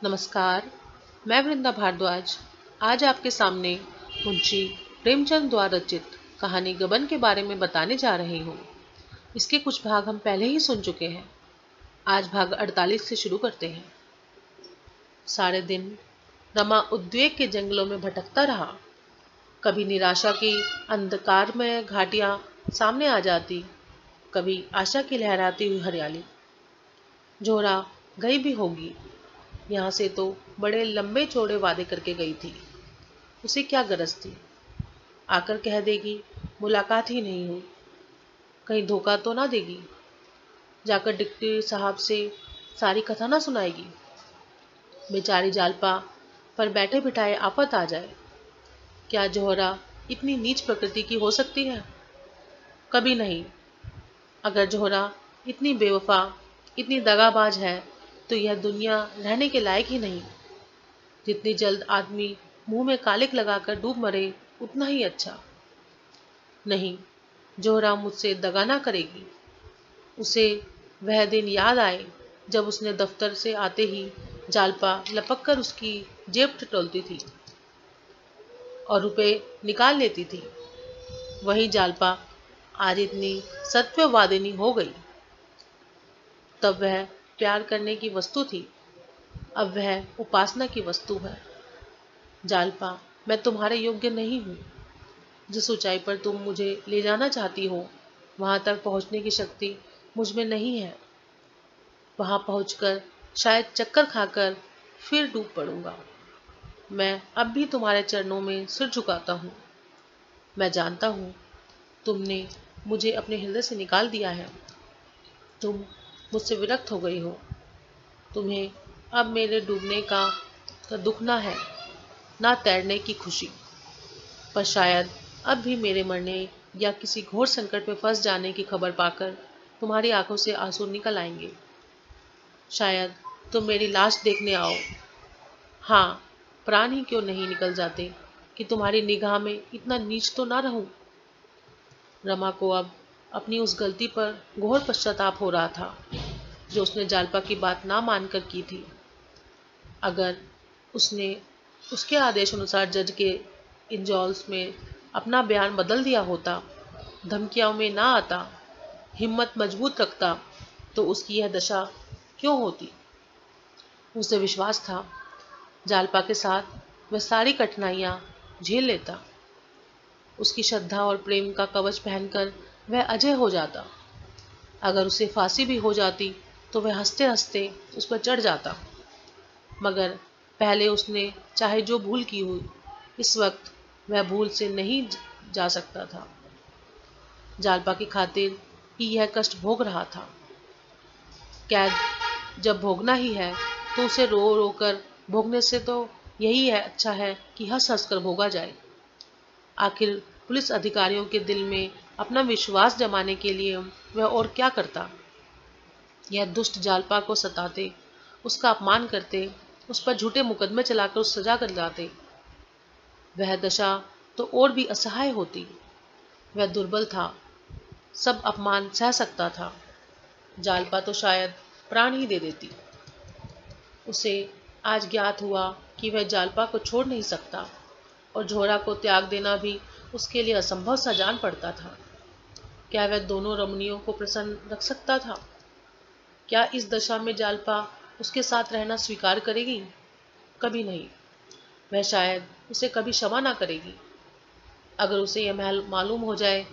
नमस्कार। मैं वृंदा भारद्वाज आज आपके सामने मुंशी प्रेमचंद द्वारा रचित कहानी गबन के बारे में बताने जा रही हूँ। इसके कुछ भाग हम पहले ही सुन चुके हैं। आज भाग 48 से शुरू करते हैं। सारे दिन रमा उद्वेग के जंगलों में भटकता रहा। कभी निराशा की अंधकार में घाटियां सामने आ जाती, कभी आशा की लहराती हुई हरियाली। जोहरा गई भी होगी, यहाँ से तो बड़े लंबे चौड़े वादे करके गई थी। उसे क्या गरज थी? आकर कह देगी मुलाकात ही नहीं हुई, कहीं धोखा तो ना देगी, जाकर डिप्टी साहब से सारी कथा ना सुनाएगी। बेचारी जालपा पर बैठे बिठाए आफत आ जाए। क्या जोहरा इतनी नीच प्रकृति की हो सकती है? कभी नहीं। अगर जोहरा इतनी बेवफा, इतनी दगाबाज है तो यह दुनिया रहने के लायक ही नहीं। जितनी जल्द आदमी मुंह में कालिक लगाकर डूब मरे उतना ही अच्छा। नहीं, जोहरा मुझसे दगा ना करेगी। उसे वह दिन याद आए जब उसने दफ्तर से आते ही जालपा लपक कर उसकी जेब टटोलती थी और रुपए निकाल लेती थी। वही जालपा आज इतनी सत्ववादिनी हो गई। तब वह प्यार करने की वस्तु थी, अब वह उपासना की वस्तु है। जालपा, मैं तुम्हारे योग्य नहीं हूँ। जिस ऊंचाई पर तुम मुझे ले जाना चाहती हो, वहां तक पहुंचने की शक्ति मुझ में नहीं है। वहां पहुंचकर शायद चक्कर खाकर फिर डूब पड़ूंगा। मैं अब भी तुम्हारे चरणों में सिर झुकाता हूँ। मैं जानता हूँ तुमने मुझे अपने हृदय से निकाल दिया है। तुम मुझसे विरक्त हो गई हो। तुम्हें अब मेरे डूबने का दुख ना है, ना तैरने की खुशी। पर शायद अब भी मेरे मरने या किसी घोर संकट में फंस जाने की खबर पाकर तुम्हारी आंखों से आंसू निकल आएंगे। शायद तुम मेरी लाश देखने आओ। हाँ, प्राण ही क्यों नहीं निकल जाते कि तुम्हारी निगाह में इतना नीच तो ना रहूं। रमा को अब अपनी उस गलती पर घोर पश्चाताप हो रहा था जो उसने जालपा की बात ना मानकर की थी। अगर उसने उसके आदेश अनुसार जज के इंजॉल्स में अपना बयान बदल दिया होता, धमकियों में ना आता, हिम्मत मजबूत रखता, तो उसकी यह दशा क्यों होती? उसे विश्वास था जालपा के साथ वह सारी कठिनाइयां झेल लेता। उसकी श्रद्धा और प्रेम का कवच पहनकर वह अजय हो जाता। अगर उसे फांसी भी हो जाती तो वह हंसते हंसते उस पर चढ़ जाता। मगर पहले उसने चाहे जो भूल की हुई, इस वक्त वह भूल से नहीं जा सकता था। जालपा की खातिर ही यह कष्ट भोग रहा था। कैद जब भोगना ही है तो उसे रो रो कर भोगने से तो यही है अच्छा है कि हंस हंस कर भोगा जाए। आखिर पुलिस अधिकारियों के दिल में अपना विश्वास जमाने के लिए वह और क्या करता? यह दुष्ट जालपा को सताते, उसका अपमान करते, उस पर झूठे मुकदमे चलाकर उस सजा कर लाते। वह दशा तो और भी असहाय होती। वह दुर्बल था, सब अपमान सह सकता था। जालपा तो शायद प्राण ही दे देती। उसे आज ज्ञात हुआ कि वह जालपा को छोड़ नहीं सकता और जोहरा को त्याग देना भी उसके लिए असंभव सा जान पड़ता था। क्या वह दोनों रमणियों को प्रसन्न रख सकता था? क्या इस दशा में जालपा उसके साथ रहना स्वीकार करेगी? कभी नहीं। वह शायद उसे कभी क्षमा ना करेगी। अगर उसे यह मालूम हो जाए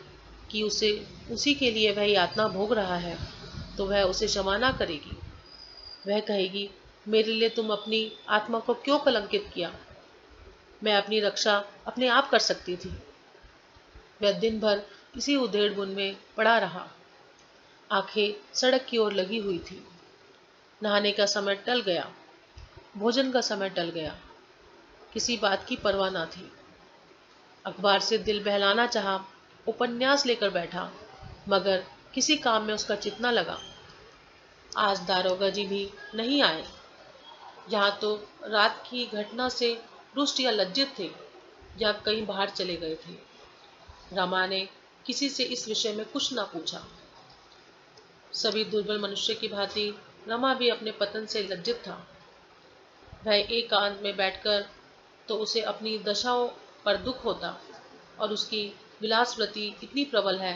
कि उसे उसी के लिए वह यातना भोग रहा है तो वह उसे क्षमा ना करेगी। वह कहेगी, मेरे लिए तुम अपनी आत्मा को क्यों कलंकित किया? मैं अपनी रक्षा अपने आप कर सकती थी। वह दिन भर इसी उधेड़ बुन में पड़ा रहा। आंखें सड़क की ओर लगी हुई थी। नहाने का समय टल गया, भोजन का समय टल गया, किसी बात की परवाह ना थी। अखबार से दिल बहलाना चाहा, उपन्यास लेकर बैठा, मगर किसी काम में उसका चित न लगा। आज दारोगा जी भी नहीं आए। यहाँ तो रात की घटना से रुष्ट या लज्जित थे या कहीं बाहर चले गए थे। रमा ने किसी से इस विषय में कुछ ना पूछा। सभी दुर्बल मनुष्य की भांति रमा भी अपने पतन से लज्जित था। वह एकांत में बैठकर तो उसे अपनी दशाओं पर दुख होता, और उसकी विलासवृत्ति इतनी प्रबल है,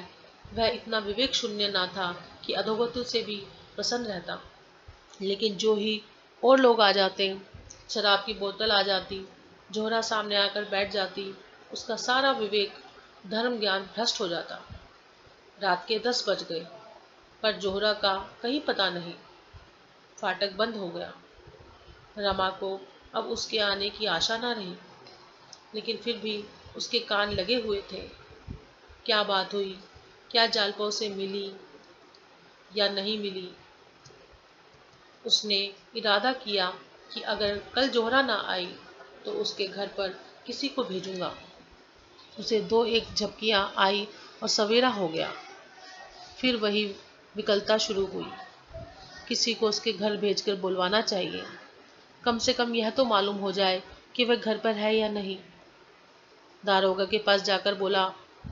वह इतना विवेक शून्य ना था कि अधोगति से भी प्रसन्न रहता। लेकिन जो ही और लोग आ जाते, शराब की बोतल आ जाती, जोहरा सामने आकर बैठ जाती, उसका सारा विवेक धर्म ज्ञान भ्रष्ट हो जाता। रात के 10 बज गए, पर जोहरा का कहीं पता नहीं। फाटक बंद हो गया। रमा को अब उसके आने की आशा न रही, लेकिन फिर भी उसके कान लगे हुए थे। क्या बात हुई, क्या जालपो से मिली या नहीं मिली। उसने इरादा किया कि अगर कल जोहरा ना आई तो उसके घर पर किसी को भेजूंगा। उसे 2-1 झपकियां आई और सवेरा हो गया। फिर वही विकलता शुरू हुई। किसी को उसके घर भेजकर बुलवाना चाहिए, कम से कम यह तो मालूम हो जाए कि वह घर पर है या नहीं। दारोगा के पास जाकर बोला,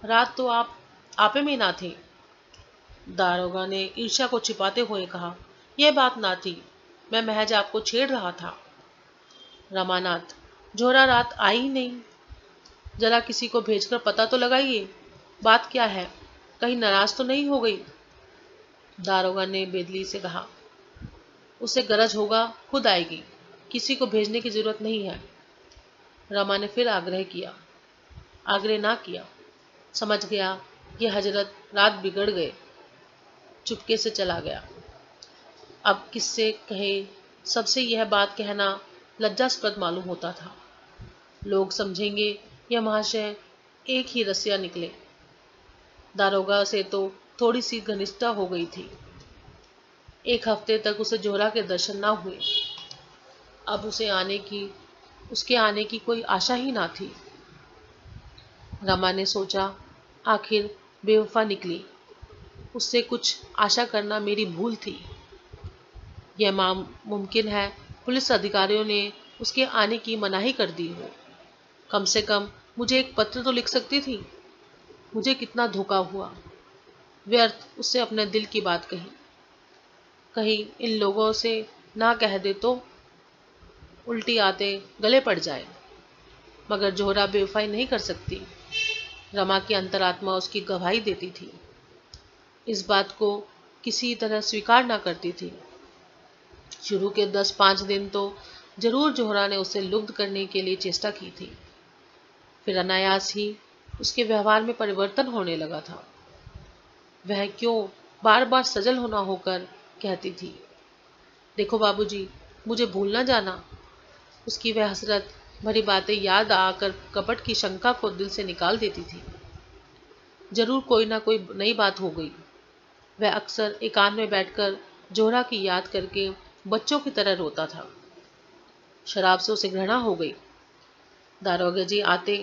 रात तो आप आपे में ना थे। दारोगा ने ईर्ष्या को छिपाते हुए कहा, यह बात ना थी, मैं महज आपको छेड़ रहा था। रमानाथ, जोहरा रात आई ही नहीं। जरा किसी को भेजकर पता तो लगाइए, बात क्या है, कहीं नाराज तो नहीं हो गई। दारोगा ने बेदली से कहा, उसे गरज होगा खुद आएगी, किसी को भेजने की जरूरत नहीं है। रमा ने फिर आग्रह किया। आग्रह ना किया, समझ गया कि हजरत रात बिगड़ गए, चुपके से चला गया। अब किससे कहे, सबसे यह बात कहना लज्जास्पद मालूम होता था। लोग समझेंगे यह महाशय एक ही रसिया निकले। दारोगा से तो थोड़ी सी घनिष्ठता हो गई थी। 1 हफ्ते तक उसे जोहरा के दर्शन ना हुए। अब उसके आने की कोई आशा ही ना थी। रमा ने सोचा, आखिर बेवफा निकली, उससे कुछ आशा करना मेरी भूल थी। यह मुमकिन है पुलिस अधिकारियों ने उसके आने की मनाही कर दी हो। कम से कम मुझे एक पत्र तो लिख सकती थी। मुझे कितना धोखा हुआ, व्यर्थ उससे अपने दिल की बात कही। कहीं इन लोगों से ना कह दे तो उल्टी आते गले पड़ जाए। मगर जोहरा बेवफाई नहीं कर सकती। रमा की अंतरात्मा उसकी गवाही देती थी, इस बात को किसी तरह स्वीकार ना करती थी। शुरू के 10-5 दिन तो जरूर जोहरा ने उसे लुब्ध करने के लिए चेष्टा की थी। फिर अनायास ही उसके व्यवहार में परिवर्तन होने लगा था। वह क्यों बार बार सजल होना होकर कहती थी, देखो बाबूजी, मुझे भूल ना जाना। उसकी वह हसरत भरी बातें याद आकर कपट की शंका को दिल से निकाल देती थी। जरूर कोई ना कोई नई बात हो गई। वह अक्सर एकांत में बैठकर जोहरा की याद करके बच्चों की तरह रोता था। शराब से उसे घृणा हो गई। दारोगा जी आते,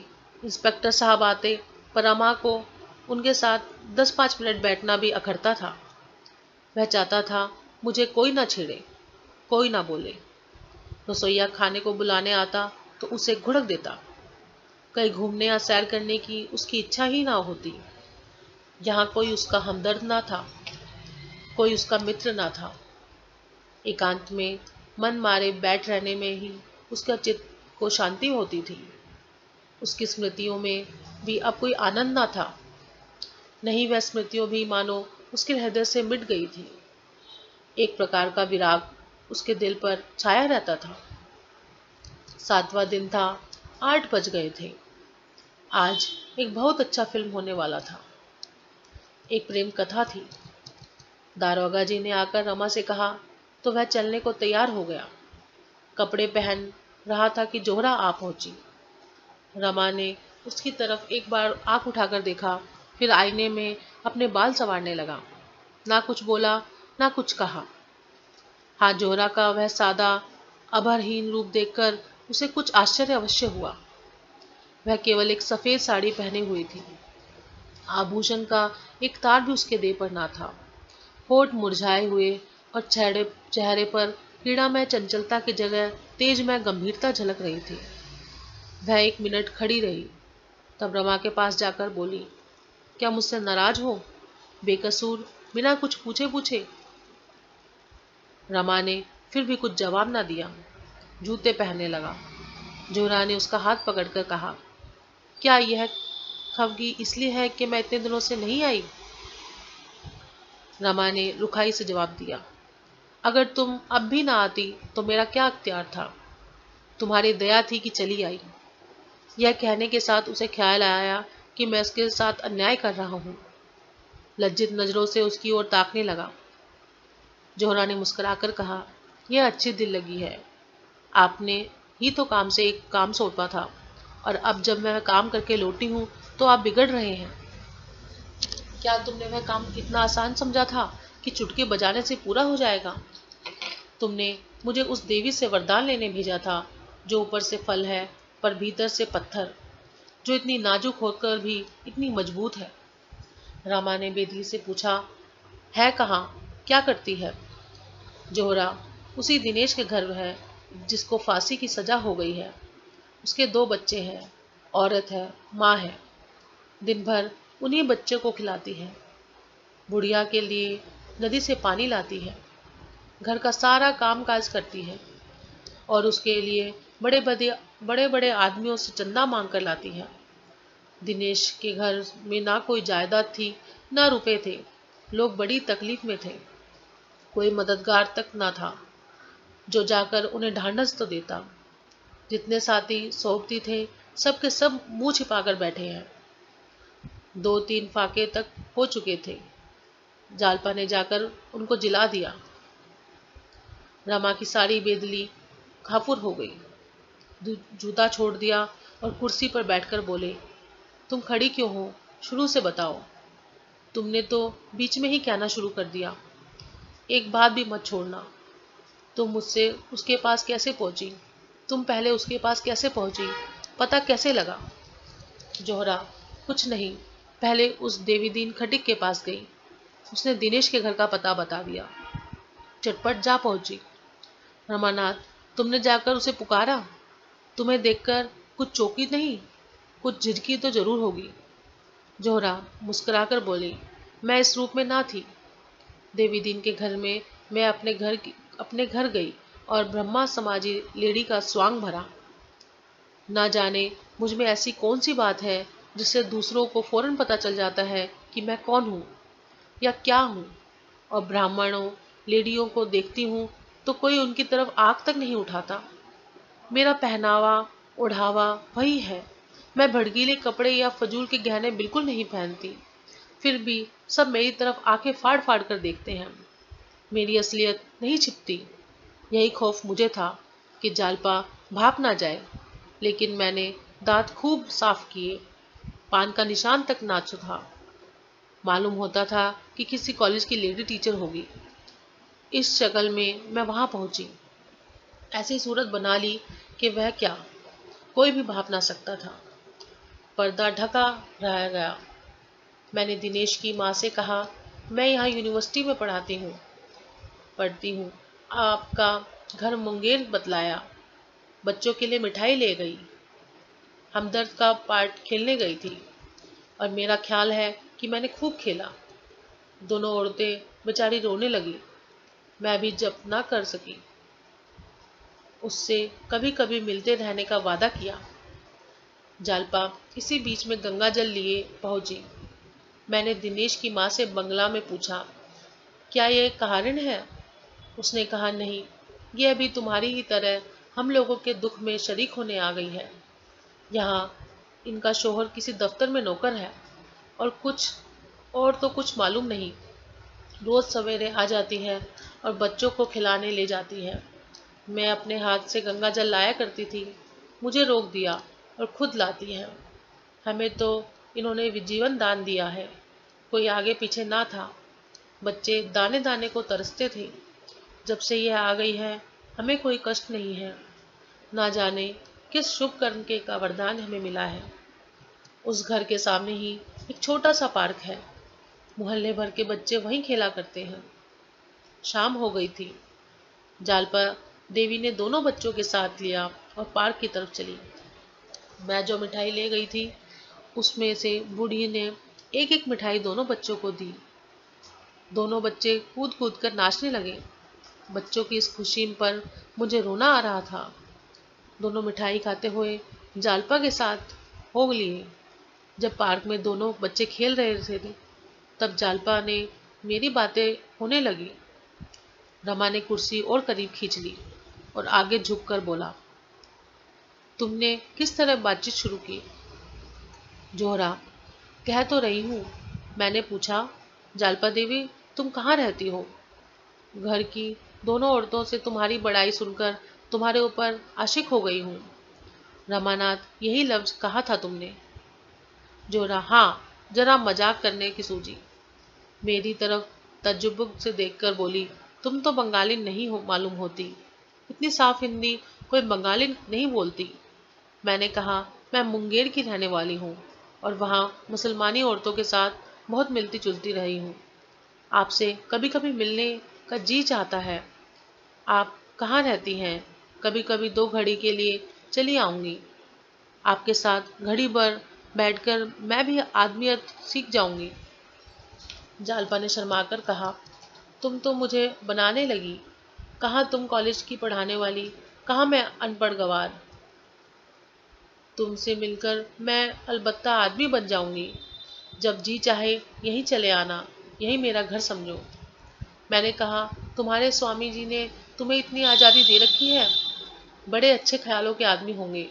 इंस्पेक्टर साहब आते, पर रमा को उनके साथ 10-5 मिनट बैठना भी अखरता था। वह चाहता था मुझे कोई ना छेड़े, कोई ना बोले। रसोईया खाने को बुलाने आता तो उसे घुड़क देता। कहीं घूमने या सैर करने की उसकी इच्छा ही ना होती। यहाँ कोई उसका हमदर्द ना था, कोई उसका मित्र ना था। एकांत में मन मारे बैठ रहने में ही उसका चित्त को शांति होती थी। उसकी स्मृतियों में भी अब कोई आनंद ना था। नहीं, वह स्मृतियों भी मानो उसके हृदय से मिट गई थी। एक प्रकार का विराग उसके दिल पर छाया रहता था। 7वां दिन था, 8 बज गए थे। आज एक बहुत अच्छा फिल्म होने वाला था। एक प्रेम कथा थी। दारोगा जी ने आकर रमा से कहा तो वह चलने को तैयार हो गया। कपड़े पहन रहा था कि जोहरा आ पहुंची। रमा ने उसकी तरफ एक बार आंख उठाकर देखा, फिर आईने में अपने बाल संवारने लगा। ना कुछ बोला, ना कुछ कहा। हाँ, जोहरा का वह सादा आभरहीन रूप देखकर उसे कुछ आश्चर्य अवश्य हुआ। वह केवल एक सफेद साड़ी पहने हुई थी। आभूषण का एक तार भी उसके देह पर ना था। होठ मुरझाए हुए और चेहरे पर पीड़ामय चंचलता की जगह तेजमय गंभीरता झलक रही थी। वह 1 मिनट खड़ी रही, तब रमा के पास जाकर बोली, क्या मुझसे नाराज हो, बेकसूर, बिना कुछ पूछे पूछे। रमा ने फिर भी कुछ जवाब ना दिया। जूते पहनने लगा। जोहरा ने उसका हाथ पकड़कर कहा, क्या यह खफगी इसलिए है कि मैं इतने दिनों से नहीं आई? रमा ने रुखाई से जवाब दिया, अगर तुम अब भी ना आती तो मेरा क्या अख्तियार था? तुम्हारी दया थी कि चली आई। यह कहने के साथ उसे ख्याल आया कि मैं उसके साथ अन्याय कर रहा हूँ। लज्जित नजरों से उसकी ओर ताकने लगा। जोहरा ने मुस्कुराकर कहा, यह अच्छी दिल लगी है। आपने ही तो काम से एक काम सौंपा था, और अब जब मैं काम करके लौटी हूँ तो आप बिगड़ रहे हैं। क्या तुमने वह काम इतना आसान समझा था कि चुटकी बजाने से पूरा हो जाएगा? तुमने मुझे उस देवी से वरदान लेने भेजा था, जो ऊपर से फल है पर भीतर से पत्थर, जो इतनी नाजुक होकर भी इतनी मजबूत है। रामा ने बेदिल से पूछा, है कहाँ? क्या करती है? जोहरा उसी दिनेश के घर है जिसको फांसी की सजा हो गई है। उसके 2 बच्चे हैं, औरत है, माँ है। दिन भर उन्हीं बच्चे को खिलाती है। बुढ़िया के लिए नदी से पानी लाती है, घर का सारा काम काज करती है, और उसके लिए बड़े बड़े आदमियों से चंदा मांग कर लाती है। दिनेश के घर में ना कोई जायदाद थी, ना रुपए थे। लोग बड़ी तकलीफ में थे। कोई मददगार तक ना था जो जाकर उन्हें ढांढस तो देता। जितने साथी सोबती थे, सब के सब मुंह छिपाकर बैठे हैं। 2-3 फाके तक हो चुके थे। जालपा ने जाकर उनको जिला दिया। रमा की सारी बेदली खाफुर हो गई। जूता छोड़ दिया और कुर्सी पर बैठकर बोले, तुम खड़ी क्यों हो? शुरू से बताओ। तुमने तो बीच में ही कहना शुरू कर दिया। एक बात भी मत छोड़ना। तुम मुझसे उसके पास कैसे पहुंची? तुम पहले उसके पास कैसे पहुंची? पता कैसे लगा? जोहरा, कुछ नहीं, पहले उस देवीदीन खटिक के पास गई। उसने दिनेश के घर का पता बता दिया। चटपट जा पहुंची। रमानाथ, तुमने जाकर उसे पुकारा? तुम्हें देखकर कुछ चौंकी नहीं? कुछ झिझकी तो जरूर होगी। जोहरा मुस्कुराकर बोली, मैं इस रूप में ना थी। देवीदीन के घर में मैं अपने घर गई और ब्रह्मा समाजी लेडी का स्वांग भरा। ना जाने मुझ में ऐसी कौन सी बात है जिससे दूसरों को फौरन पता चल जाता है कि मैं कौन हूँ या क्या हूँ। और ब्राह्मणों लेडियों को देखती हूँ तो कोई उनकी तरफ आंख तक नहीं उठाता। मेरा पहनावा ओढ़ावा वही है। मैं भड़कीले कपड़े या फजूल के गहने बिल्कुल नहीं पहनती, फिर भी सब मेरी तरफ आंखें फाड़ फाड़ कर देखते हैं। मेरी असलियत नहीं छिपती। यही खौफ मुझे था कि जालपा भाप ना जाए, लेकिन मैंने दांत खूब साफ किए। पान का निशान तक ना था। मालूम होता था कि किसी कॉलेज की लेडी टीचर होगी। इस शक्ल में मैं वहां पहुंची। ऐसी सूरत बना ली कि वह क्या कोई भी भाप ना सकता था। पर्दा ढका रह गया। मैंने दिनेश की माँ से कहा, मैं यहाँ यूनिवर्सिटी में पढ़ती हूँ। आपका घर मुंगेर बतलाया। बच्चों के लिए मिठाई ले गई। हमदर्द का पार्ट खेलने गई थी, और मेरा ख्याल है कि मैंने खूब खेला। दोनों औरतें बेचारी रोने लगी। मैं भी जब ना कर सकी। उससे कभी कभी मिलते रहने का वादा किया। जालपा इसी बीच में गंगा जल लिए पहुंची। मैंने दिनेश की माँ से बंगला में पूछा, क्या यह कहारिन है? उसने कहा, नहीं, यह भी तुम्हारी ही तरह हम लोगों के दुख में शरीक होने आ गई है। यहाँ इनका शोहर किसी दफ्तर में नौकर है, और तो कुछ मालूम नहीं। रोज सवेरे आ जाती है और बच्चों को खिलाने ले जाती है। मैं अपने हाथ से गंगा जल लाया करती थी, मुझे रोक दिया और खुद लाती है। हमें तो इन्होंने जीवन दान दिया है, कोई आगे पीछे ना था। बच्चे दाने दाने को तरसते थे। जब से यह आ गई है, हमें कोई कष्ट नहीं है। ना जाने किस शुभ कर्म के का वरदान हमें मिला है। उस घर के सामने ही एक छोटा सा पार्क है। मोहल्ले भर के बच्चे वहीं खेला करते हैं। शाम हो गई थी। जालपा देवी ने दोनों बच्चों के साथ लिया और पार्क की तरफ चली। मैं जो मिठाई ले गई थी, उसमें से बूढ़ी ने एक एक मिठाई दोनों बच्चों को दी। दोनों बच्चे कूद कूद कर नाचने लगे। बच्चों की इस खुशी पर मुझे रोना आ रहा था। दोनों मिठाई खाते हुए जालपा के साथ हो लिए। जब पार्क में दोनों बच्चे खेल रहे थे तब जालपा ने मेरी बातें होने लगी। रमा ने कुर्सी और करीब खींच ली और आगे झुककर बोला, तुमने किस तरह बातचीत शुरू की? जोहरा, कह तो रही हूँ। मैंने पूछा, जालपा देवी तुम कहाँ रहती हो? घर की दोनों औरतों से तुम्हारी बड़ाई सुनकर तुम्हारे ऊपर आशिक हो गई हूँ। रमानाथ, यही लफ्ज कहा था तुमने? जोहरा, हाँ, जरा मजाक करने की सूझी। मेरी तरफ तजुब से देखकर बोली, तुम तो बंगाली नहीं हो मालूम होती। इतनी साफ हिंदी कोई बंगाली नहीं बोलती। मैंने कहा, मैं मुंगेर की रहने वाली हूँ और वहाँ मुसलमानी औरतों के साथ बहुत मिलती जुलती रही हूँ। आपसे कभी कभी मिलने का जी चाहता है। आप कहाँ रहती हैं? कभी कभी 2 घड़ी के लिए चली आऊंगी। आपके साथ घड़ी भर बैठकर मैं भी आदमियत सीख जाऊंगी। जालपा ने शर्माकर कहा, तुम तो मुझे बनाने लगी। कहाँ तुम कॉलेज की पढ़ाने वाली, कहाँ मैं अनपढ़ गवार। तुमसे मिलकर मैं अलबत्ता आदमी बन जाऊंगी। जब जी चाहे यहीं चले आना, यही मेरा घर समझो। मैंने कहा, तुम्हारे स्वामी जी ने तुम्हें इतनी आज़ादी दे रखी है? बड़े अच्छे ख्यालों के आदमी होंगे।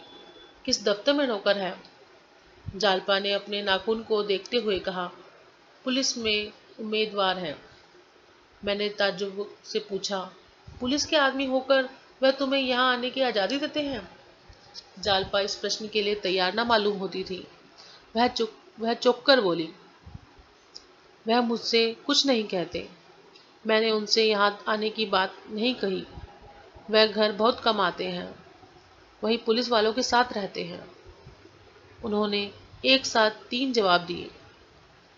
किस दफ्तर में नौकर है? जालपा ने अपने नाखून को देखते हुए कहा, पुलिस में उम्मीदवार है। मैंने ताज्जुब से पूछा, पुलिस के आदमी होकर वह तुम्हें यहाँ आने की आज़ादी देते हैं? जालपा इस प्रश्न के लिए तैयार न मालूम होती थी। वह चुप कर बोली, वह मुझसे कुछ नहीं कहते। मैंने उनसे यहाँ आने की बात नहीं कही। वह घर बहुत कम आते हैं, वही पुलिस वालों के साथ रहते हैं। उन्होंने एक साथ 3 जवाब दिए।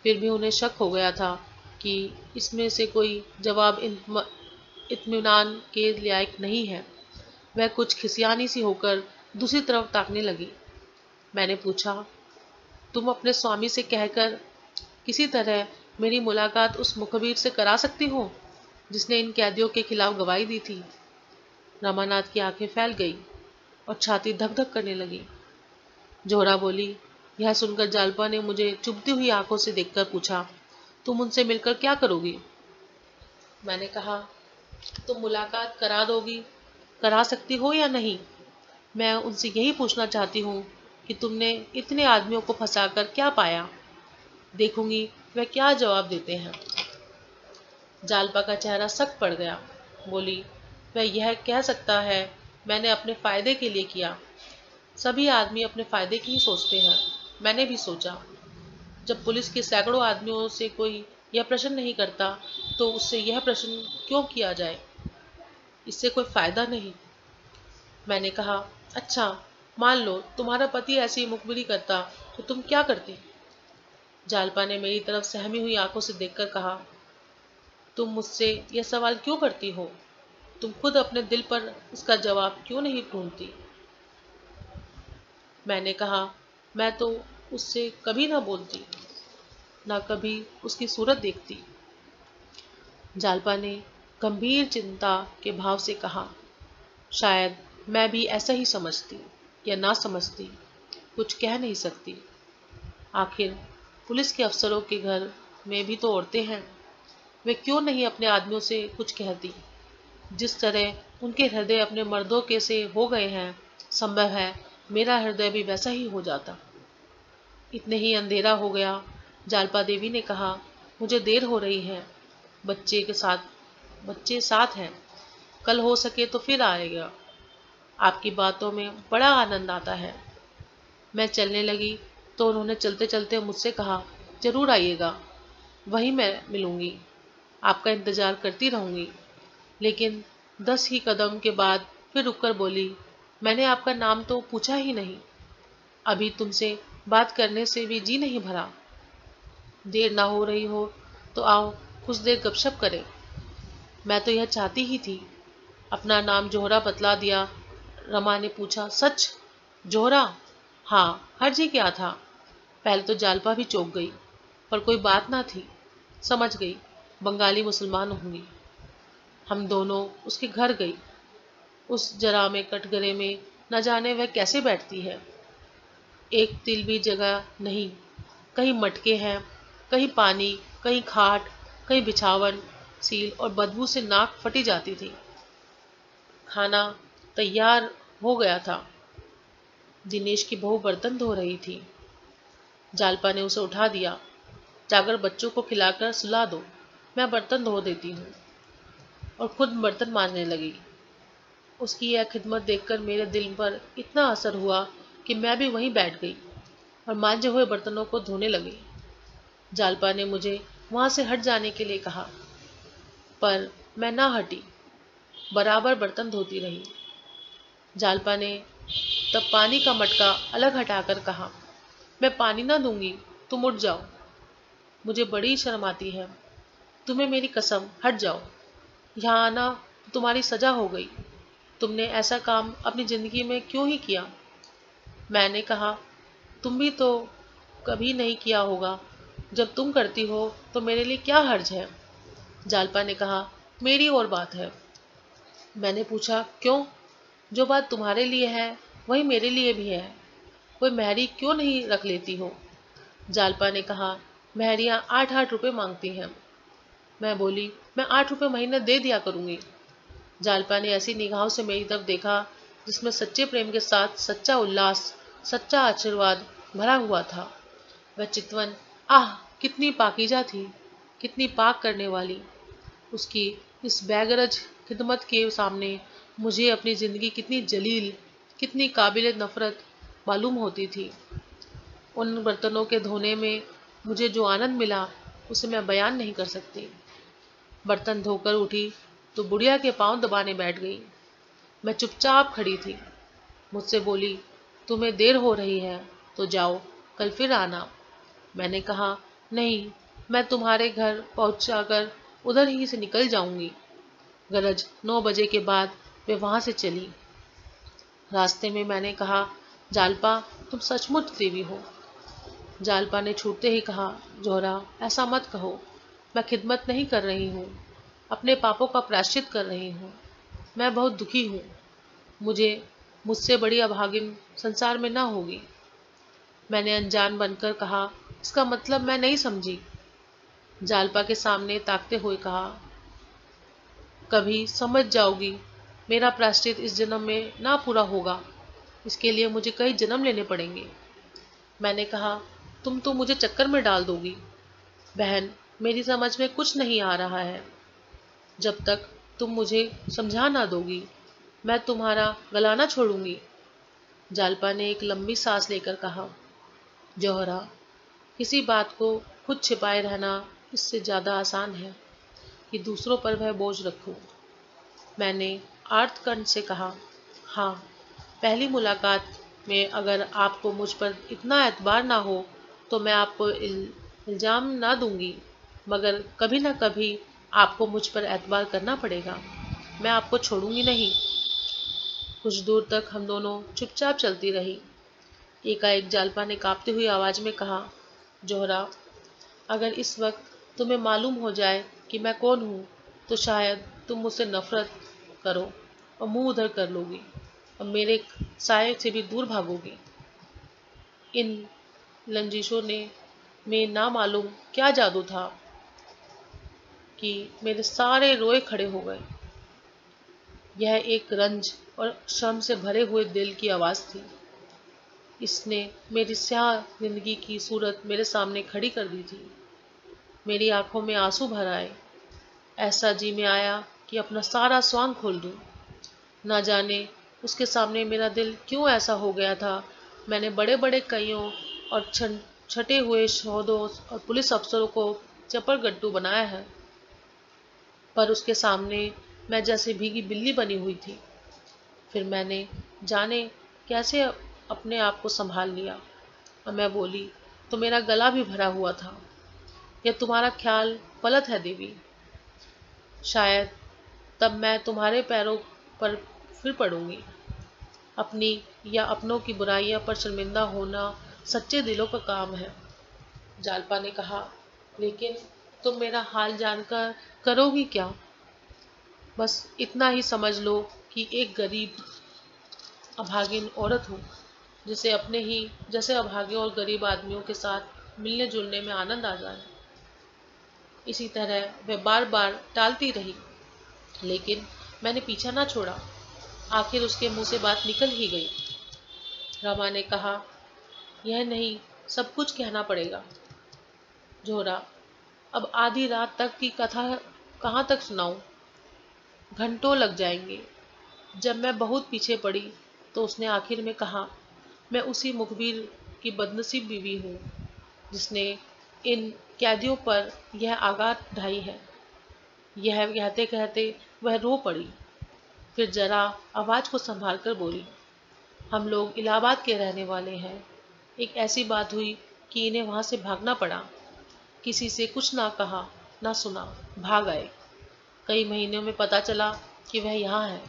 फिर भी उन्हें शक हो गया था कि इसमें से कोई जवाब इत्मीनान के लायक नहीं है। वह कुछ खिसियानी सी होकर दूसरी तरफ ताकने लगी। मैंने पूछा, तुम अपने स्वामी से कहकर किसी तरह मेरी मुलाकात उस मुखबिर से करा सकती हो जिसने इन कैदियों के खिलाफ गवाही दी थी? रमानाथ की आंखें फैल गई और छाती धक धक करने लगी। जोहरा बोली। यह सुनकर जालपा ने मुझे चुभती हुई आंखों से देखकर पूछा, तुम उनसे मिलकर क्या करोगी? मैंने कहा, तुम मुलाकात करा दोगी, करा सकती हो या नहीं? मैं उनसे यही पूछना चाहती हूँ कि तुमने इतने आदमियों को फंसाकर क्या पाया। देखूंगी वह क्या जवाब देते हैं। जालपा का चेहरा सख्त पड़ गया। बोली, वह यह कह सकता है, मैंने अपने फायदे के लिए किया। सभी आदमी अपने फायदे की ही सोचते हैं। मैंने भी सोचा, जब पुलिस के सैकड़ों आदमियों से कोई यह प्रश्न नहीं करता तो उससे यह प्रश्न क्यों किया जाए? इससे कोई फायदा नहीं। मैंने कहा, अच्छा, मान लो तुम्हारा पति ऐसी मुखबिरी करता तो तुम क्या करती? जालपा ने मेरी तरफ सहमी हुई आंखों से देखकर कहा, तुम मुझसे यह सवाल क्यों करती हो? तुम खुद अपने दिल पर इसका जवाब क्यों नहीं ढूंढती? मैंने कहा, मैं तो उससे कभी ना बोलती, ना कभी उसकी सूरत देखती। जालपा ने गंभीर चिंता के भाव से कहा, शायद मैं भी ऐसा ही समझती या ना समझती, कुछ कह नहीं सकती। आखिर पुलिस के अफसरों के घर में भी तो औरतें हैं। वे क्यों नहीं अपने आदमियों से कुछ कहती? जिस तरह उनके हृदय अपने मर्दों के से हो गए हैं, संभव है मेरा हृदय भी वैसा ही हो जाता। इतने ही अंधेरा हो गया। जालपा देवी ने कहा, मुझे देर हो रही है। बच्चे साथ हैं। कल हो सके तो फिर आएगा। आपकी बातों में बड़ा आनंद आता है। मैं चलने लगी तो उन्होंने चलते चलते मुझसे कहा, जरूर आइएगा, वहीं मैं मिलूंगी, आपका इंतजार करती रहूंगी। लेकिन 10 ही कदम के बाद फिर रुककर बोली, मैंने आपका नाम तो पूछा ही नहीं। अभी तुमसे बात करने से भी जी नहीं भरा। देर ना हो रही हो तो आओ कुछ देर गपशप करें। मैं तो यह चाहती ही थी। अपना नाम जोहरा बतला दिया। रमा ने पूछा, सच? जोहरा? हाँ, हर्जी क्या था? पहले तो जालपा भी चौंक गई, पर कोई बात ना थी। समझ गई, बंगाली मुसलमान होंगी। हम दोनों उसके घर गई। उस जरा में कटघरे में न जाने वह कैसे बैठती है। एक तिल भी जगह नहीं, कहीं मटके हैं, कहीं पानी, कहीं खाट, कहीं बिछावन, सील और बदबू से नाक फटी जाती थी। खाना तैयार हो गया था। दिनेश की बहू बर्तन धो रही थी। जालपा ने उसे उठा दिया। जाकर बच्चों को खिलाकर सुला दो, मैं बर्तन धो देती हूँ, और खुद बर्तन मांजने लगी। उसकी यह खिदमत देखकर मेरे दिल पर इतना असर हुआ कि मैं भी वहीं बैठ गई और मांजे हुए बर्तनों को धोने लगी। जालपा ने मुझे वहां से हट जाने के लिए कहा, पर मैं ना हटी, बराबर बर्तन धोती रही। जालपा ने तब पानी का मटका अलग हटाकर कहा, मैं पानी ना दूंगी, तुम उठ जाओ, मुझे बड़ी शर्म आती है, तुम्हें मेरी कसम, हट जाओ, यहाँ आना तो तुम्हारी सजा हो गई, तुमने ऐसा काम अपनी जिंदगी में क्यों ही किया। मैंने कहा, तुम भी तो कभी नहीं किया होगा, जब तुम करती हो तो मेरे लिए क्या हर्ज है। जालपा ने कहा, मेरी और बात है। मैंने पूछा, क्यों? जो बात तुम्हारे लिए है वही मेरे लिए भी है, कोई मेहरी क्यों नहीं रख लेती हो। जालपा ने कहा, मेहरियाँ 8-8 रुपये मांगती हैं। मैं बोली, मैं 8 रुपये महीने दे दिया करूंगी। जालपा ने ऐसी निगाहों से मेरी तरफ देखा जिसमें सच्चे प्रेम के साथ सच्चा उल्लास, सच्चा आशीर्वाद भरा हुआ था। वह चितवन, आह कितनी पाकीज़ा थी, कितनी पाक करने वाली। उसकी इस बेगरज खिदमत के सामने मुझे अपनी जिंदगी कितनी जलील, कितनी काबिल नफरत मालूम होती थी। उन बर्तनों के धोने में मुझे जो आनंद मिला उसे मैं बयान नहीं कर सकती। बर्तन धोकर उठी तो बुढ़िया के पांव दबाने बैठ गई। मैं चुपचाप खड़ी थी। मुझसे बोली, तुम्हें देर हो रही है तो जाओ, कल फिर आना। मैंने कहा, नहीं, मैं तुम्हारे घर पहुंचाकर उधर ही से निकल जाऊंगी। गरज 9 बजे के बाद वे वहां से चली। रास्ते में मैंने कहा, जालपा तुम सचमुच देवी हो। जालपा ने छूटते ही कहा, जोहरा ऐसा मत कहो, मैं खिदमत नहीं कर रही हूँ, अपने पापों का प्रायश्चित कर रही हूँ। मैं बहुत दुखी हूँ, मुझसे बड़ी अभागिन संसार में ना होगी। मैंने अनजान बनकर कहा, इसका मतलब मैं नहीं समझी। जालपा के सामने ताकते हुए कहा, कभी समझ जाओगी, मेरा प्रायश्चित इस जन्म में ना पूरा होगा, इसके लिए मुझे कई जन्म लेने पड़ेंगे। मैंने कहा, तुम तो मुझे चक्कर में डाल दोगी। बहन, मेरी समझ में कुछ नहीं आ रहा है। जब तक तुम मुझे समझा ना दोगी, मैं तुम्हारा गला ना छोड़ूंगी। जालपा ने एक लंबी सांस लेकर कहा, जौहरा, किसी बात को खुद छिपाए रहना इससे ज्यादा आसान है कि दूसरों पर वह बोझ रखूं। मैंने आर्तकंठ से कहा, हाँ, पहली मुलाकात में अगर आपको मुझ पर इतना एतबार ना हो तो मैं आपको इल्जाम ना दूंगी, मगर कभी ना कभी आपको मुझ पर एतबार करना पड़ेगा। मैं आपको छोड़ूंगी नहीं। कुछ दूर तक हम दोनों चुपचाप चलती रही। एकाएक जालपा ने कांपती हुई आवाज में कहा, जोहरा, अगर इस वक्त तुम्हें मालूम हो जाए कि मैं कौन हूँ तो शायद तुम मुझसे नफरत करो और मुंह उधर कर लोगी और मेरे साये से भी दूर भागोगी। इन लंजिशों में ना मालूम क्या जादू था कि मेरे सारे रोए खड़े हो गए। यह एक रंज और श्रम से भरे हुए दिल की आवाज थी। इसने मेरी स्याह जिंदगी की सूरत मेरे सामने खड़ी कर दी थी। मेरी आंखों में आंसू भर आए। ऐसा जी में आया कि अपना सारा स्वांग खोल दूं। ना जाने उसके सामने मेरा दिल क्यों ऐसा हो गया था। मैंने बड़े बड़े कईयों और छटे हुए शोधों और पुलिस अफसरों को चपड़ गट्टू बनाया है, पर उसके सामने मैं जैसे भीगी बिल्ली बनी हुई थी। फिर मैंने जाने कैसे अपने आप को संभाल लिया और मैं बोली, तो मेरा गला भी भरा हुआ था। यह तुम्हारा ख्याल गलत है देवी। शायद तब मैं तुम्हारे पैरों पर फिर पड़ूंगी। अपनी या अपनों की बुराइयां पर शर्मिंदा होना सच्चे दिलों का काम है। जालपा ने कहा, लेकिन तुम मेरा हाल जानकर करोगी क्या? बस इतना ही समझ लो कि एक गरीब अभागिन औरत हूँ जिसे अपने ही जैसे अभागे और गरीब आदमियों के साथ मिलने जुलने में आनंद आ जाए। इसी तरह वह बार बार टालती रही, लेकिन मैंने पीछा ना छोड़ा। आखिर उसके मुंह से बात निकल ही गई। रमा ने कहा, यह नहीं, सब कुछ कहना पड़ेगा। जोहरा, अब आधी रात तक की कथा कहाँ तक सुनाऊं? घंटों लग जाएंगे। जब मैं बहुत पीछे पड़ी तो उसने आखिर में कहा, मैं उसी मुखबिर की बदनसीब बीवी हूँ जिसने इन कैदियों पर यह आघात ढाई है। यह कहते कहते वह रो पड़ी। फिर जरा आवाज को संभाल कर बोली, हम लोग इलाहाबाद के रहने वाले हैं। एक ऐसी बात हुई कि इन्हें वहां से भागना पड़ा। किसी से कुछ ना कहा ना सुना, भाग आए। कई महीनों में पता चला कि वह यहाँ है।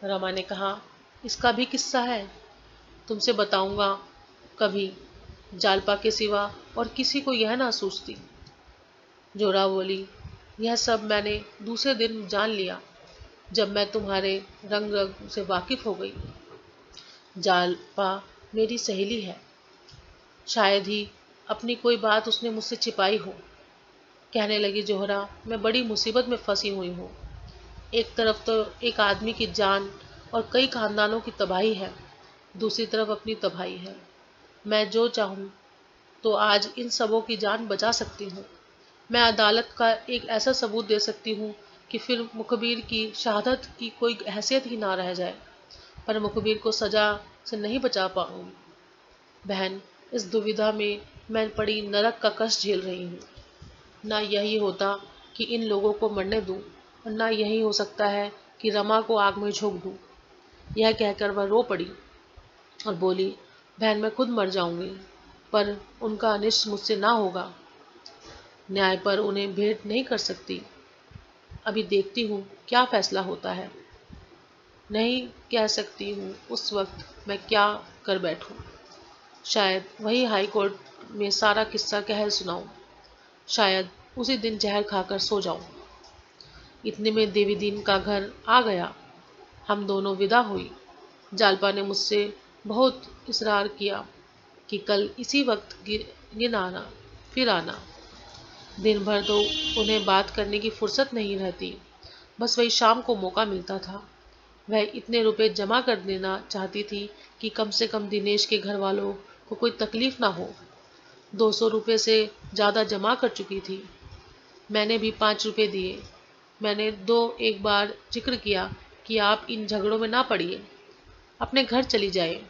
रमा ने कहा, इसका भी किस्सा है? तुमसे बताऊंगा कभी। जालपा के सिवा और किसी को यह ना सूझती। जोरा बोली, यह सब मैंने दूसरे दिन जान लिया जब मैं तुम्हारे रंग रंग से वाकिफ हो गई। जालपा मेरी सहेली है। शायद ही अपनी कोई बात उसने मुझसे छिपाई हो। कहने लगी जोहरा, मैं बड़ी मुसीबत में फंसी हुई हूँ। एक तरफ तो एक आदमी की जान और कई खानदानों की तबाही है, दूसरी तरफ अपनी तबाही है। मैं जो चाहूँ तो आज इन सबों की जान बचा सकती हूँ। मैं अदालत का एक ऐसा सबूत दे सकती हूँ कि फिर मुखबिर की शहादत की कोई हैसियत ही ना रह जाए, पर मुखबिर को सजा से नहीं बचा पाऊंगी। बहन, इस दुविधा में मैं पड़ी नरक का कष्ट झेल रही हूँ। ना यही होता कि इन लोगों को मरने दूं, और ना यही हो सकता है कि रमा को आग में झोंक दूं। यह कहकर वह रो पड़ी और बोली, बहन, मैं खुद मर जाऊंगी, पर उनका अनिष्ट मुझसे ना होगा। न्याय पर उन्हें भेंट नहीं कर सकती। अभी देखती हूँ क्या फैसला होता है। नहीं कह सकती हूँ उस वक्त मैं क्या कर बैठूं। शायद वही हाई कोर्ट में सारा किस्सा कह सुनाऊं। शायद उसी दिन जहर खाकर सो जाऊं। इतने में देवीदीन का घर आ गया। हम दोनों विदा हुई। जालपा ने मुझसे बहुत इसरार किया कि कल इसी वक्त गिन आना, फिर आना। दिन भर तो उन्हें बात करने की फुर्सत नहीं रहती, बस वही शाम को मौका मिलता था। वह इतने रुपए जमा कर देना चाहती थी कि कम से कम दिनेश के घर वालों को कोई तकलीफ ना हो। 200 रुपये से ज़्यादा जमा कर चुकी थी। मैंने भी 5 रुपये दिए। मैंने एक बार जिक्र किया कि आप इन झगड़ों में ना पड़िए, अपने घर चली जाए।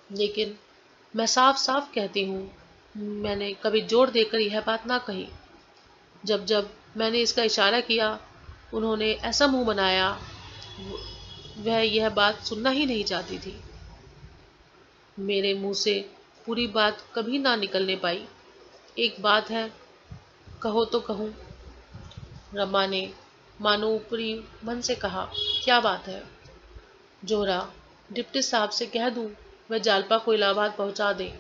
लेकिन मैं साफ साफ कहती हूँ, मैंने कभी जोर देकर यह बात ना कही। जब जब मैंने इसका इशारा किया, उन्होंने ऐसा मुंह बनाया, वह यह बात सुनना ही नहीं चाहती थी। मेरे मुंह से पूरी बात कभी ना निकलने पाई। एक बात है, कहो तो कहूँ। रमा ने मानो ऊपरी मन से कहा, क्या बात है? जोहरा, डिप्टी साहब से कह दूं वह जालपा को इलाहाबाद पहुंचा दें।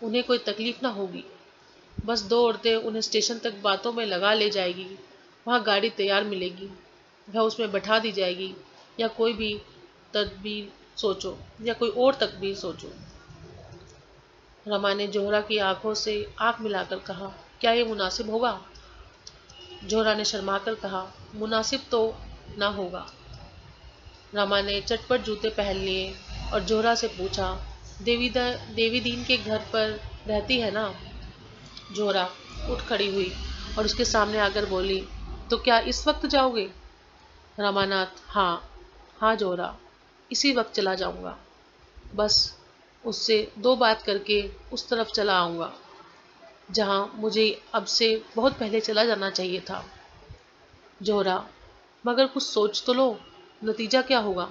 उन्हें कोई तकलीफ ना होगी। बस 2 औरतें उन्हें स्टेशन तक बातों में लगा ले जाएगी। वहाँ गाड़ी तैयार मिलेगी, वह उसमें बैठा दी जाएगी। या कोई भी तदबीर सोचो, या कोई और तदबीर सोचो। रमा ने जोहरा की आंखों से आंख मिलाकर कहा, क्या ये मुनासिब होगा? जोहरा ने शर्माकर कहा, मुनासिब तो ना होगा। रमा ने चटपट जूते पहन लिए और जोहरा से पूछा, देवीदीन के घर पर रहती है ना? जोहरा उठ खड़ी हुई और उसके सामने आकर बोली, तो क्या इस वक्त जाओगे? रमानाथ, हाँ जोहरा, इसी वक्त चला जाऊंगा। बस उससे 2 बात करके उस तरफ चला आऊंगा जहां मुझे अब से बहुत पहले चला जाना चाहिए था। जोहरा, मगर कुछ सोच तो लो, नतीजा क्या होगा?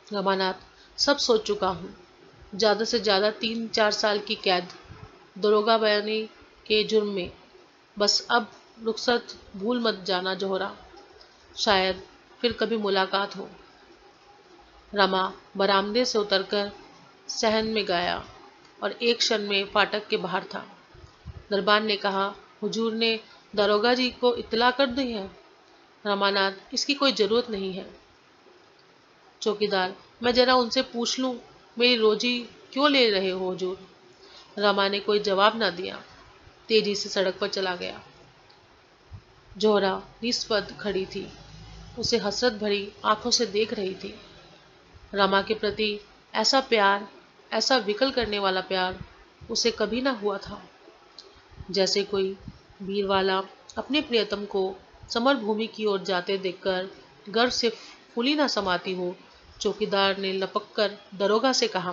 रमानाथ, सब सोच चुका हूँ। ज़्यादा से ज़्यादा 3-4 साल की कैद, दरोगा बयानी के जुर्म में। बस अब रुखसत भूल मत जाना जोहरा, शायद फिर कभी मुलाकात हो। रमा बरामदे से उतरकर सहन में गया और एक क्षण में फाटक के बाहर था। दरबान ने कहा, हुजूर ने दरोगा जी को इत्तला कर दी है? रमानाथ, इसकी कोई जरूरत नहीं है। चौकीदार, मैं जरा उनसे पूछ लूं, मेरी रोजी क्यों ले रहे हो हुजूर? रमा ने कोई जवाब ना दिया, तेजी से सड़क पर चला गया। जोहरा निष्पद खड़ी थी, उसे हसरत भरी आंखों से देख रही थी। रमा के प्रति ऐसा प्यार, ऐसा विकल करने वाला प्यार उसे कभी ना हुआ था। जैसे कोई वीरवाला अपने प्रियतम को समर भूमि की ओर जाते देखकर गर्व से फूली ना समाती हो। चौकीदार ने लपक कर दरोगा से कहा,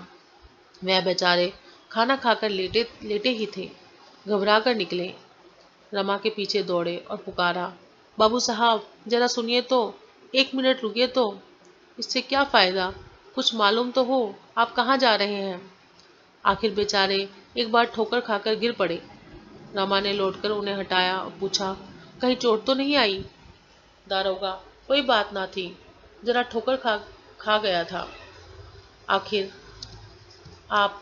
वह बेचारे खाना खाकर लेटे लेटे ही थे, घबरा कर निकले। रमा के पीछे दौड़े और पुकारा, बाबू साहब जरा सुनिए तो, 1 मिनट रुकिए तो। इससे क्या फायदा, कुछ मालूम तो हो आप कहाँ जा रहे हैं। आखिर बेचारे एक बार ठोकर खाकर गिर पड़े। रमा ने लौटकर उन्हें हटाया और पूछा, कहीं चोट तो नहीं आई? दारोगा, कोई बात ना थी, जरा ठोकर खा गया था। आखिर आप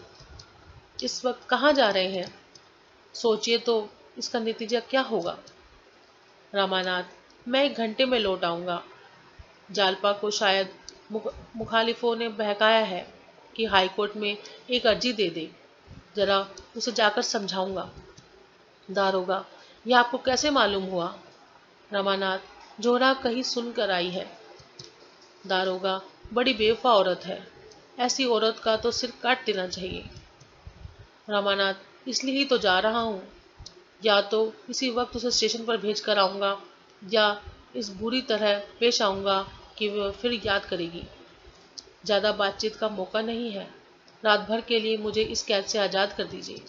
इस वक्त कहाँ जा रहे हैं? सोचिए तो, इसका नतीजा क्या होगा? रामानाथ, मैं 1 घंटे में लौट आऊंगा। जालपा को शायद मुखालिफों ने बहकाया है कि हाईकोर्ट में एक अर्जी दे दे, जरा उसे जाकर समझाऊंगा। दारोगा, यह आपको कैसे मालूम हुआ? रमानाथ, जोहरा कहीं सुन कर आई है। दारोगा, बड़ी बेवफा औरत है, ऐसी औरत का तो सिर काट देना चाहिए। रमानाथ, इसलिए ही तो जा रहा हूँ, या तो इसी वक्त उसे स्टेशन पर भेज कर आऊँगा, या इस बुरी तरह पेश आऊँगा कि वह फिर याद करेगी। ज़्यादा बातचीत का मौका नहीं है, रात भर के लिए मुझे इस कैद से आज़ाद कर दीजिए।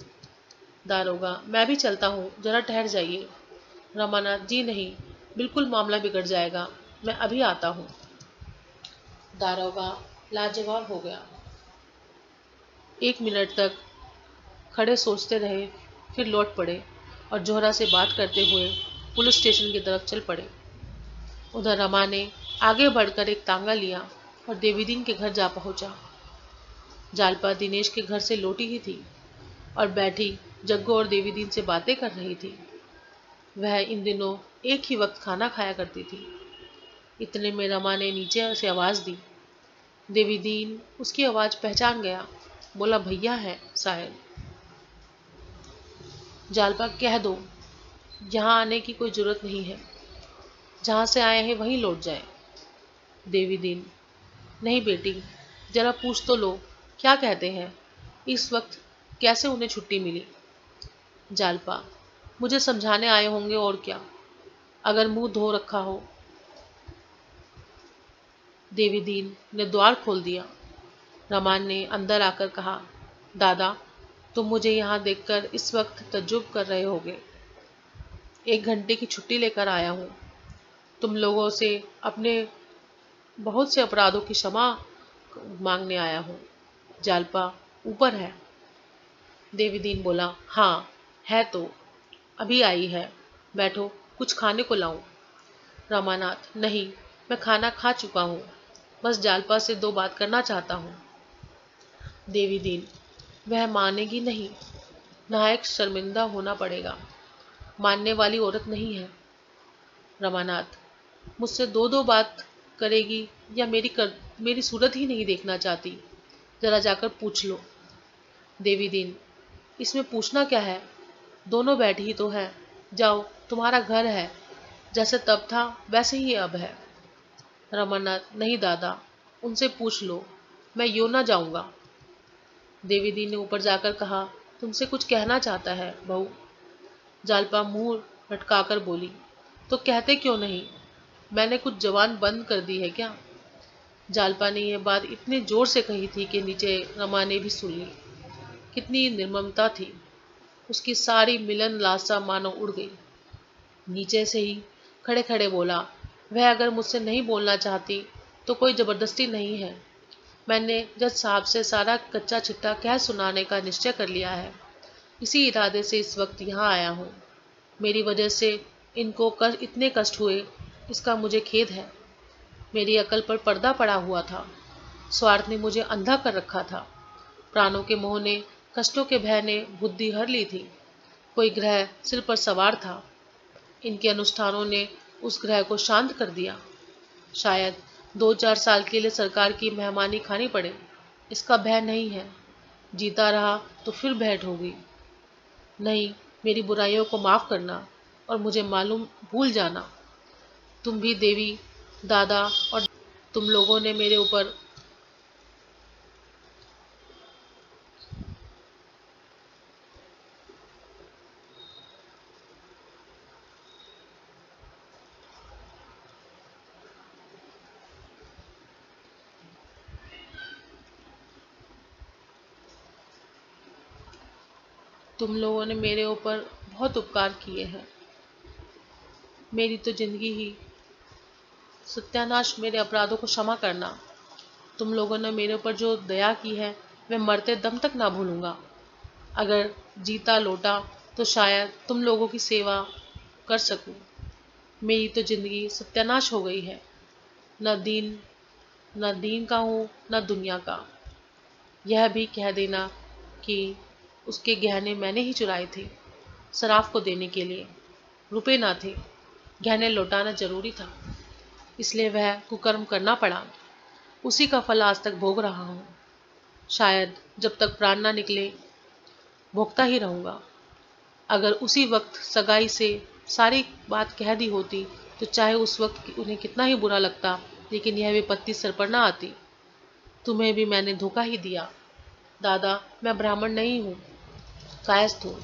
दारोगा, मैं भी चलता हूँ, जरा ठहर जाइए। रमानाथ, जी नहीं, बिल्कुल मामला बिगड़ जाएगा, मैं अभी आता हूँ। दारोगा लाजवाब हो गया। 1 मिनट तक खड़े सोचते रहे, फिर लौट पड़े और जोहरा से बात करते हुए पुलिस स्टेशन की तरफ चल पड़े। उधर रमा ने आगे बढ़कर एक तांगा लिया और देवीदीन के घर जा पहुंचा। जालपा दिनेश के घर से लौटी ही थी और बैठी जग्गू और देवीदीन से बातें कर रही थी। वह इन दिनों एक ही वक्त खाना खाया करती थी। इतने में रमा ने नीचे से आवाज दी। देवीदीन उसकी आवाज पहचान गया, बोला, भैया है शायद। जालपा, कह दो यहाँ आने की कोई जरूरत नहीं है, जहाँ से आए हैं वहीं लौट जाए। देवीदीन, नहीं बेटी, जरा पूछ तो लो, क्या कहते हैं, इस वक्त कैसे उन्हें छुट्टी मिली? जालपा, मुझे समझाने आए होंगे और क्या, अगर मुंह धो रखा हो। देवीदीन ने द्वार खोल दिया। रमान ने अंदर आकर कहा, दादा, तुम मुझे यहाँ देखकर इस वक्त तज्जुब कर रहे होगे। 1 घंटे की छुट्टी लेकर आया हूँ। तुम लोगों से अपने बहुत से अपराधों की क्षमा मांगने आया हूँ। जालपा, ऊपर है। देवीदीन बोला, हाँ है तो, अभी आई है, बैठो, कुछ खाने को लाऊं। रामानाथ, नहीं, मैं खाना खा चुका हूँ, बस जालपा से 2 बात करना चाहता हूँ। देवीदीन, वह मानेगी नहीं, नायक शर्मिंदा होना पड़ेगा, मानने वाली औरत नहीं है। रमानाथ, मुझसे 2 बात करेगी या मेरी सूरत ही नहीं देखना चाहती, जरा जाकर पूछ लो। देवीदीन, इसमें पूछना क्या है, दोनों बैठी ही तो है, जाओ, तुम्हारा घर है, जैसे तब था वैसे ही अब है। रमानाथ, नहीं दादा, उनसे पूछ लो, मैं यूं ना जाऊंगा। देवीदीन ने ऊपर जाकर कहा, तुमसे कुछ कहना चाहता है बहू। जालपा मुंह लटकाकर बोली, तो कहते क्यों नहीं, मैंने कुछ जबान बंद कर दी है क्या? जालपा ने यह बात इतने जोर से कही थी कि नीचे रमा ने भी सुन ली। कितनी निर्ममता थी, उसकी सारी मिलन लालसा मानो उड़ गई। नीचे से ही खड़े खड़े बोला, वह अगर मुझसे नहीं बोलना चाहती तो कोई जबरदस्ती नहीं है। मैंने जज साहब से सारा कच्चा चिट्ठा कह सुनाने का निश्चय कर लिया है, इसी इरादे से इस वक्त यहाँ आया हूँ। मेरी वजह से इनको इतने कष्ट हुए, इसका मुझे खेद है। मेरी अकल पर पर्दा पड़ा हुआ था, स्वार्थ ने मुझे अंधा कर रखा था, प्राणों के मोह ने, कष्टों के भय ने बुद्धि हर ली थी। कोई ग्रह सिर पर सवार था, इनके अनुष्ठानों ने उस ग्रह को शांत कर दिया। शायद 2-4 साल के लिए सरकार की मेहमानी खानी पड़े, इसका भय नहीं है। जीता रहा तो फिर भेंट होगी। नहीं, मेरी बुराइयों को माफ करना और मुझे मालूम भूल जाना। तुम भी देवी, दादा और तुम लोगों ने मेरे ऊपर बहुत उपकार किए हैं। मेरी तो जिंदगी ही सत्यानाश, मेरे अपराधों को क्षमा करना। तुम लोगों ने मेरे ऊपर जो दया की है मैं मरते दम तक ना भूलूंगा। अगर जीता लौटा तो शायद तुम लोगों की सेवा कर सकूं। मेरी तो जिंदगी सत्यानाश हो गई है। न दीन का हूँ न दुनिया का। यह भी कह देना कि उसके गहने मैंने ही चुराए थे सराफ को देने के लिए। रुपए ना थे, गहने लौटाना जरूरी था, इसलिए वह कुकर्म करना पड़ा। उसी का फल आज तक भोग रहा हूँ। शायद जब तक प्राण ना निकले भोगता ही रहूंगा। अगर उसी वक्त सगाई से सारी बात कह दी होती तो चाहे उस वक्त उन्हें कितना ही बुरा लगता, लेकिन यह विपत्ति सर पर ना आती। तुम्हें भी मैंने धोखा ही दिया। दादा, मैं ब्राह्मण नहीं हूँ, कायस्थ हूँ।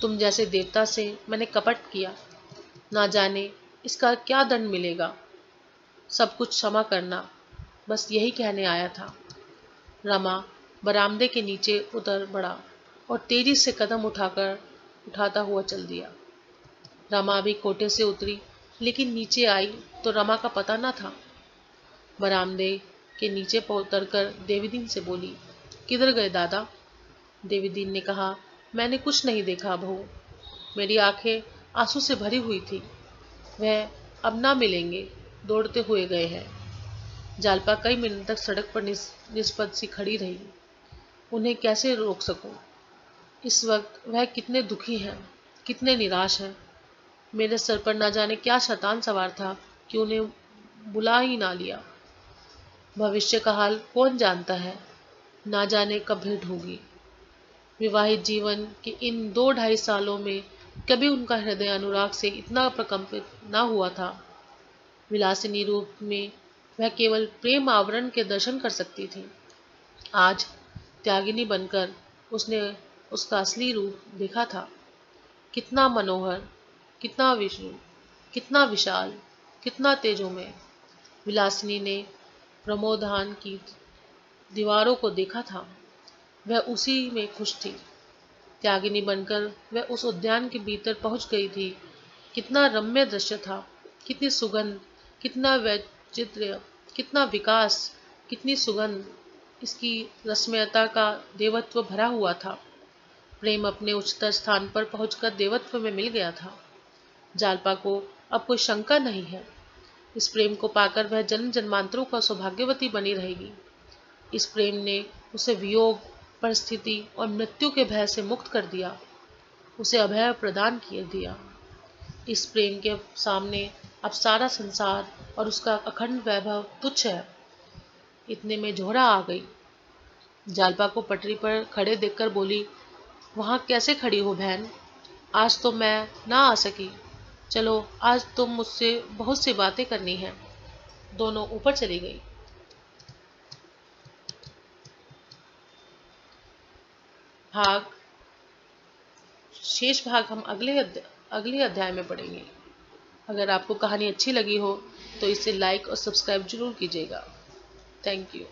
तुम जैसे देवता से मैंने कपट किया। ना जाने इसका क्या दंड मिलेगा। सब कुछ क्षमा करना, बस यही कहने आया था। रमा बरामदे के नीचे उतर पड़ा और तेजी से कदम उठाता हुआ चल दिया। रमा भी कोठे से उतरी, लेकिन नीचे आई तो रमा का पता न था। बरामदे के नीचे उतरकर देवीदीन से बोली, किधर गए दादा? देवीदीन ने कहा, मैंने कुछ नहीं देखा बहू। मेरी आंखें आंसू से भरी हुई थी। वह अब ना मिलेंगे, दौड़ते हुए गए हैं। जालपा कई मिनट तक सड़क पर निष्पद सी खड़ी रही। उन्हें कैसे रोक सकूं? इस वक्त वह कितने दुखी हैं, कितने निराश हैं। मेरे सर पर ना जाने क्या शैतान सवार था कि उन्हें बुला ही ना लिया। भविष्य का हाल कौन जानता है, ना जाने कब भेंट होगी। विवाहित जीवन के इन 2-2.5 सालों में कभी उनका हृदय अनुराग से इतना प्रकंपित न हुआ था। विलासिनी रूप में वह केवल प्रेम आवरण के दर्शन कर सकती थी। आज त्यागिनी बनकर उसने उसका असली रूप देखा था। कितना मनोहर, कितना विष्णु, कितना विशाल, कितना तेजोमय। विलासिनी ने प्रमोदान की दीवारों को देखा था, वह उसी में खुश थी। त्यागिनी बनकर वह उस उद्यान के भीतर पहुंच गई थी। कितना रम्य दृश्य था, कितनी सुगंध, कितना वैचित्र्य, कितना विकास, कितनी सुगंध। इसकी रसमयता का देवत्व भरा हुआ था। प्रेम अपने उच्चतर स्थान पर पहुंचकर देवत्व में मिल गया था। जालपा को अब कोई शंका नहीं है। इस प्रेम को पाकर वह जन्म जन्मांतरों का सौभाग्यवती बनी रहेगी। इस प्रेम ने उसे वियोग, परिस्थिति और मृत्यु के भय से मुक्त कर दिया, उसे अभय प्रदान किया दिया। इस प्रेम के सामने अब सारा संसार और उसका अखंड वैभव तुच्छ है। इतने में जोहरा आ गई। जालपा को पटरी पर खड़े देखकर बोली, वहां कैसे खड़ी हो बहन? आज तो मैं ना आ सकी। चलो, आज तुम मुझसे बहुत सी बातें करनी है। दोनों ऊपर चली गई। शेष भाग हम अगले अध्याय में पढ़ेंगे। अगर आपको कहानी अच्छी लगी हो तो इसे लाइक और सब्सक्राइब जरूर कीजिएगा। Thank you.